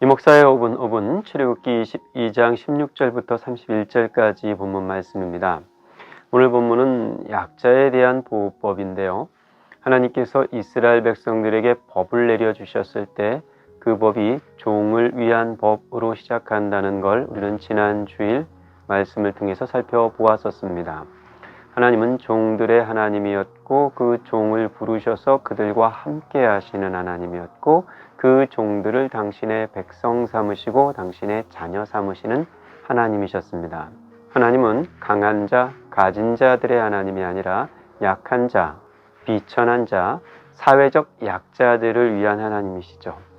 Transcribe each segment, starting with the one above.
이 목사의 5분 출애굽기 22장 16절부터 31절까지 본문 말씀입니다. 오늘 본문은 약자에 대한 보호법인데요. 하나님께서 이스라엘 백성들에게 법을 내려주셨을 때 그 법이 종을 위한 법으로 시작한다는 걸 우리는 지난 주일 말씀을 통해서 살펴보았었습니다. 하나님은 종들의 하나님이었고 그 종을 부르셔서 그들과 함께 하시는 하나님이었고 그 종들을 당신의 백성 삼으시고 당신의 자녀 삼으시는 하나님이셨습니다. 하나님은 강한 자, 가진 자들의 하나님이 아니라 약한 자, 비천한 자, 사회적 약자들을 위한 하나님이시죠.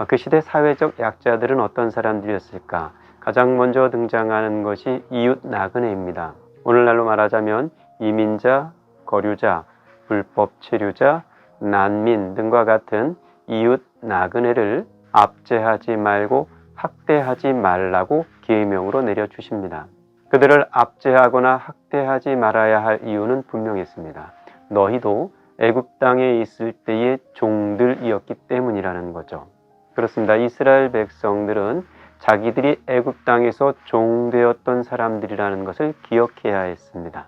그 시대 사회적 약자들은 어떤 사람들이었을까? 가장 먼저 등장하는 것이 이웃 나그네입니다. 오늘날로 말하자면 이민자, 거류자, 불법 체류자, 난민 등과 같은 이웃 나그네를 압제하지 말고 학대하지 말라고 계명으로 내려주십니다. 그들을 압제하거나 학대하지 말아야 할 이유는 분명했습니다. 너희도 애굽 땅에 있을 때의 종들이었기 때문이라는 거죠. 그렇습니다. 이스라엘 백성들은 자기들이 애굽 땅에서 종되었던 사람들이라는 것을 기억해야 했습니다.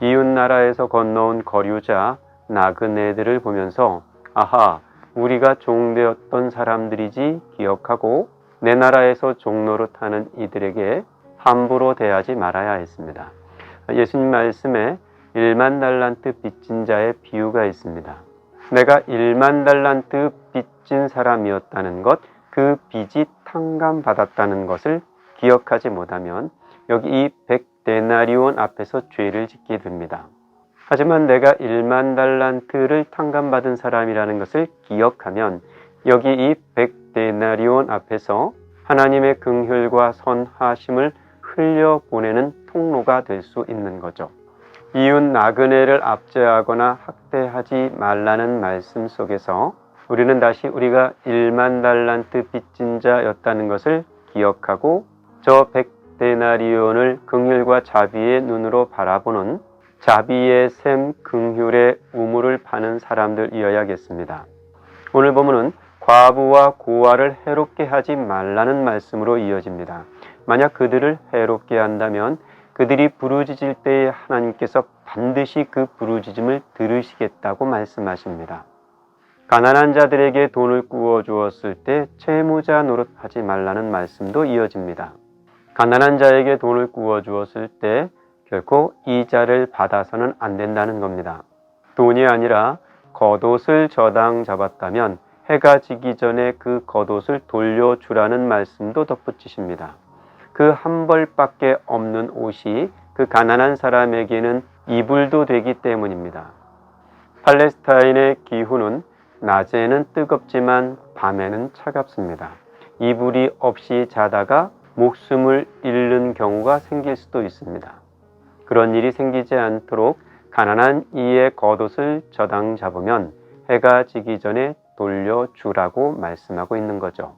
이웃 나라에서 건너온 거류자, 나그네들을 보면서 아하, 우리가 종되었던 사람들이지 기억하고 내 나라에서 종노릇하는 이들에게 함부로 대하지 말아야 했습니다. 예수님 말씀에 1만 달란트 빚진 자의 비유가 있습니다. 내가 1만 달란트 빚진 사람이었다는 것, 그 빚이 탕감받았다는 것을 기억하지 못하면 여기 이 100데나리온 앞에서 죄를 짓게 됩니다. 하지만 내가 1만 달란트를 탕감받은 사람이라는 것을 기억하면 여기 이 100데나리온 앞에서 하나님의 긍휼과 선하심을 흘려보내는 통로가 될 수 있는 거죠. 이웃 나그네를 압제하거나 학대하지 말라는 말씀 속에서 우리는 다시 우리가 1만 달란트 빚진 자였다는 것을 기억하고 저 100데나리온을 긍휼과 자비의 눈으로 바라보는 자비의 샘 긍휼의 우물을 파는 사람들이어야겠습니다. 오늘 본문은 과부와 고아를 해롭게 하지 말라는 말씀으로 이어집니다. 만약 그들을 해롭게 한다면 그들이 부르짖을 때에 하나님께서 반드시 그 부르짖음을 들으시겠다고 말씀하십니다. 가난한 자들에게 돈을 구워 주었을 때 채무자 노릇하지 말라는 말씀도 이어집니다. 가난한 자에게 돈을 구워 주었을 때 결코 이자를 받아서는 안 된다는 겁니다. 돈이 아니라 겉옷을 저당 잡았다면 해가 지기 전에 그 겉옷을 돌려주라는 말씀도 덧붙이십니다. 그 한 벌밖에 없는 옷이 그 가난한 사람에게는 이불도 되기 때문입니다. 팔레스타인의 기후는 낮에는 뜨겁지만 밤에는 차갑습니다. 이불이 없이 자다가 목숨을 잃는 경우가 생길 수도 있습니다. 그런 일이 생기지 않도록 가난한 이의 겉옷을 저당 잡으면 해가 지기 전에 돌려주라고 말씀하고 있는 거죠.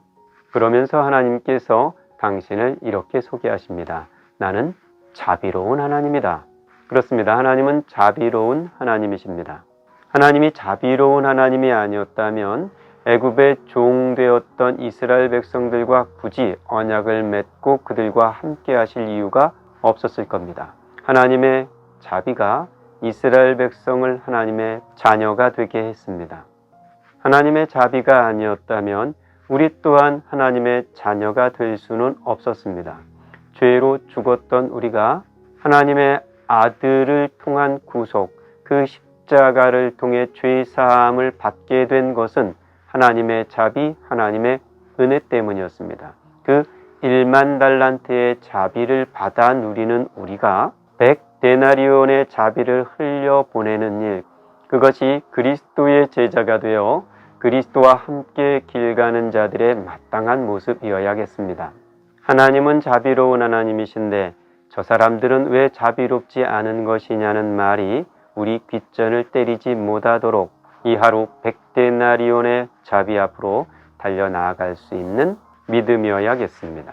그러면서 하나님께서 당신을 이렇게 소개하십니다. 나는 자비로운 하나님이다. 그렇습니다. 하나님은 자비로운 하나님이십니다. 하나님이 자비로운 하나님이 아니었다면 애굽의 종되었던 이스라엘 백성들과 굳이 언약을 맺고 그들과 함께 하실 이유가 없었을 겁니다. 하나님의 자비가 이스라엘 백성을 하나님의 자녀가 되게 했습니다. 하나님의 자비가 아니었다면 우리 또한 하나님의 자녀가 될 수는 없었습니다. 죄로 죽었던 우리가 하나님의 아들을 통한 구속, 그 십자가를 통해 죄 사함을 받게 된 것은 하나님의 자비, 하나님의 은혜 때문이었습니다. 그 1만 달란트의 자비를 받아 누리는 우리가 100데나리온의 자비를 흘려보내는 일, 그것이 그리스도의 제자가 되어 그리스도와 함께 길 가는 자들의 마땅한 모습이어야겠습니다. 하나님은 자비로운 하나님이신데 저 사람들은 왜 자비롭지 않은 것이냐는 말이 우리 귓전을 때리지 못하도록 이 하루 100데나리온의 자비 앞으로 달려나아갈 수 있는 믿음이어야겠습니다.